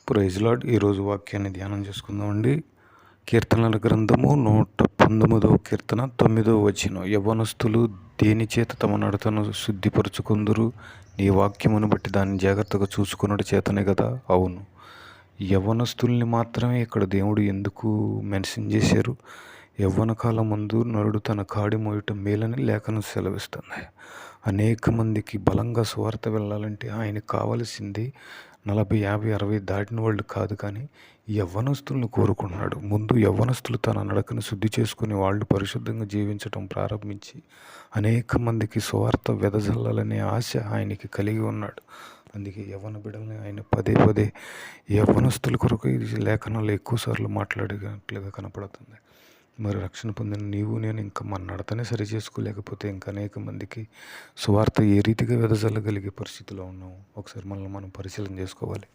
Praise lord. ఈరోజు వాక్యాన్ని ధ్యానం చేసుకుందామండి. కీర్తనల గ్రంథము 119వ కీర్తన 9వ వచనం. యవ్వనస్తులు దేని చేత తమ నడతను శుద్ధిపరచుకుందురు? నీ వాక్యమును బట్టి దాన్ని జాగ్రత్తగా చూసుకున్నట్టు చేతనే కదా. అవును, యవ్వనస్తుల్ని మాత్రమే ఇక్కడ దేవుడు ఎందుకు మెన్షన్ చేశారు? యవ్వన కాలం ముందు నరుడు తన కాడి మోయటం మేలని లేఖనం సెలవిస్తుంది. అనేక మందికి బలంగా సువార్త వెళ్ళాలంటే ఆయనకు కావలసింది 40, 50, 60 దాటిన వాళ్ళు కాదు, కానీ యవ్వనస్తులను కోరుకుంటున్నాడు. ముందు యవ్వనస్తులు తన నడకను శుద్ధి చేసుకుని వాళ్ళు పరిశుద్ధంగా జీవించటం ప్రారంభించి అనేక మందికి సువార్త వెదజల్లాలనే ఆశ ఆయనకి కలిగి ఉన్నాడు. అందుకే యవ్వన బిడ్డల్ని ఆయన పదే పదే యవ్వనస్తుల కొరకు ఈ లేఖనాలు ఎక్కువసార్లు మాట్లాడినట్లుగా కనపడుతుంది. మరి రక్షణ పొందిన నీవు నేను ఇంకా మన నడతనే సరి చేసుకోలేకపోతే ఇంకా అనేక మందికి సువార్త ఏ రీతిగా వెదజల్లగలిగే పరిస్థితిలో ఉన్నాం? ఒకసారి మనల్ని మనం పరిశీలన చేసుకోవాలి.